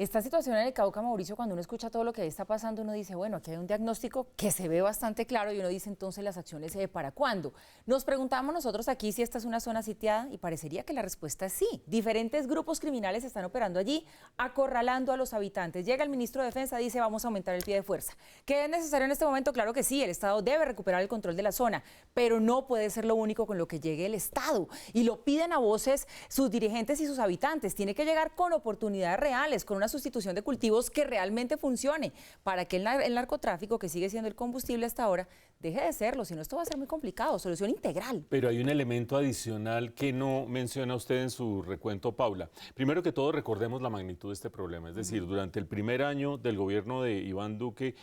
Esta situación en el Cauca, Mauricio, cuando uno escucha todo lo que ahí está pasando, uno dice, bueno, aquí hay un diagnóstico que se ve bastante claro y uno dice, entonces, las acciones ¿para cuándo? Nos preguntamos nosotros aquí si esta es una zona sitiada y parecería que la respuesta es sí. Diferentes grupos criminales están operando allí, acorralando a los habitantes. Llega el ministro de Defensa, dice, vamos a aumentar el pie de fuerza. ¿Qué es necesario en este momento? Claro que sí, el Estado debe recuperar el control de la zona, pero no puede ser lo único con lo que llegue el Estado. Y lo piden a voces sus dirigentes y sus habitantes. Tiene que llegar con oportunidades reales, con una sustitución de cultivos que realmente funcione para que el narcotráfico, que sigue siendo el combustible hasta ahora, deje de serlo, si no esto va a ser muy complicado, solución integral. Pero hay un elemento adicional que no menciona usted en su recuento, Paula. Primero que todo, recordemos la magnitud de este problema, es decir, durante el primer año del gobierno de Iván Duque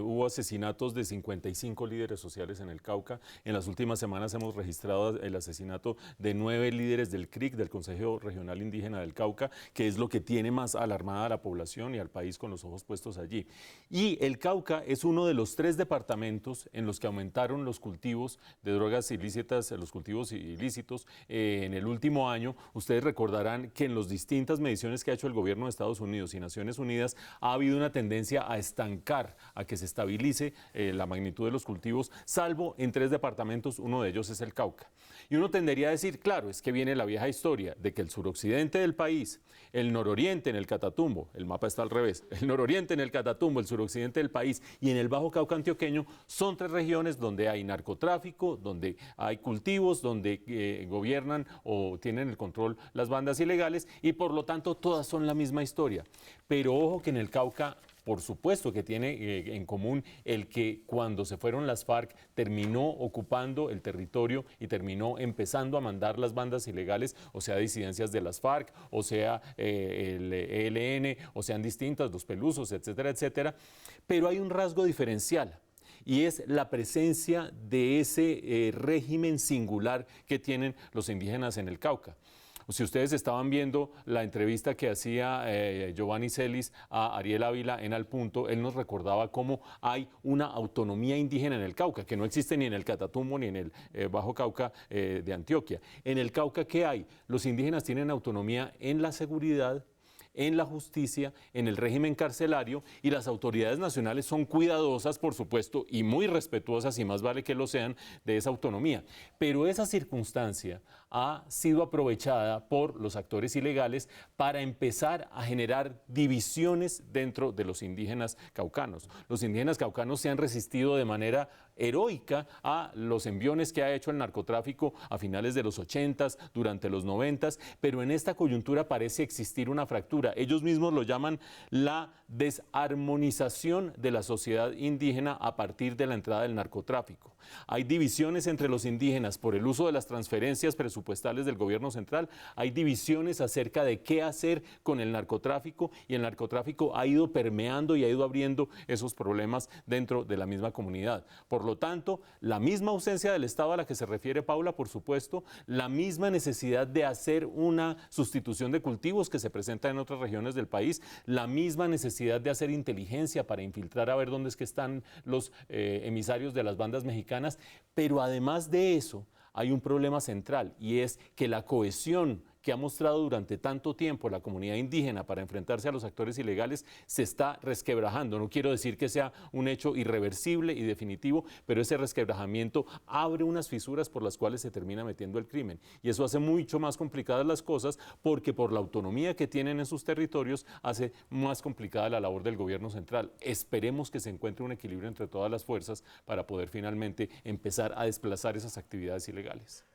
hubo asesinatos de 55 líderes sociales en el Cauca. En las últimas semanas hemos registrado el asesinato de 9 líderes del CRIC, del Consejo Regional Indígena del Cauca, que es lo que tiene más alarmada a la población y al país con los ojos puestos allí. Y el Cauca es uno de los 3 departamentos en los que aumentaron los cultivos de drogas ilícitas, los cultivos ilícitos en el último año. Ustedes recordarán que en las distintas mediciones que ha hecho el gobierno de Estados Unidos y Naciones Unidas ha habido una tendencia a estancar, a que se estabilice la magnitud de los cultivos, salvo en 3 departamentos, uno de ellos es el Cauca. Y uno tendería a decir, claro, es que viene la vieja historia de que el suroccidente del país, el nororiente en el Catatumbo, el mapa está al revés, el nororiente en el Catatumbo, el suroccidente del país y en el Bajo Cauca antioqueño son 3 regiones donde hay narcotráfico, donde hay cultivos, donde gobiernan o tienen el control las bandas ilegales y por lo tanto todas son la misma historia. Pero ojo que en el Cauca, por supuesto que tiene en común el que cuando se fueron las FARC terminó ocupando el territorio y terminó empezando a mandar las bandas ilegales, o sea, disidencias de las FARC, o sea, el ELN, o sean distintas, los Pelusos, etcétera, etcétera. Pero hay un rasgo diferencial y es la presencia de ese régimen singular que tienen los indígenas en el Cauca. Si ustedes estaban viendo la entrevista que hacía Giovanni Celis a Ariel Ávila en Al Punto, él nos recordaba cómo hay una autonomía indígena en el Cauca, que no existe ni en el Catatumbo ni en el Bajo Cauca de Antioquia. En el Cauca, ¿qué hay? Los indígenas tienen autonomía en la seguridad, en la justicia, en el régimen carcelario y las autoridades nacionales son cuidadosas, por supuesto, y muy respetuosas, y más vale que lo sean, de esa autonomía. Pero esa circunstancia ha sido aprovechada por los actores ilegales para empezar a generar divisiones dentro de los indígenas caucanos. Los indígenas caucanos se han resistido de manera heroica a los enviones que ha hecho el narcotráfico a finales de los 80s, durante los 90s, pero en esta coyuntura parece existir una fractura. Ellos mismos lo llaman la desarmonización de la sociedad indígena a partir de la entrada del narcotráfico. Hay divisiones entre los indígenas por el uso de las transferencias presupuestales del gobierno central, hay divisiones acerca de qué hacer con el narcotráfico y el narcotráfico ha ido permeando y ha ido abriendo esos problemas dentro de la misma comunidad. Por lo tanto, la misma ausencia del Estado a la que se refiere Paula, por supuesto, la misma necesidad de hacer una sustitución de cultivos que se presenta en otras regiones del país, la misma necesidad de hacer inteligencia para infiltrar a ver dónde es que están los emisarios de las bandas mexicanas, pero además de eso hay un problema central y es que la cohesión que ha mostrado durante tanto tiempo la comunidad indígena para enfrentarse a los actores ilegales se está resquebrajando. No quiero decir que sea un hecho irreversible y definitivo, pero ese resquebrajamiento abre unas fisuras por las cuales se termina metiendo el crimen. Y eso hace mucho más complicadas las cosas porque por la autonomía que tienen en sus territorios hace más complicada la labor del gobierno central. Esperemos que se encuentre un equilibrio entre todas las fuerzas para poder finalmente empezar a desplazar esas actividades ilegales.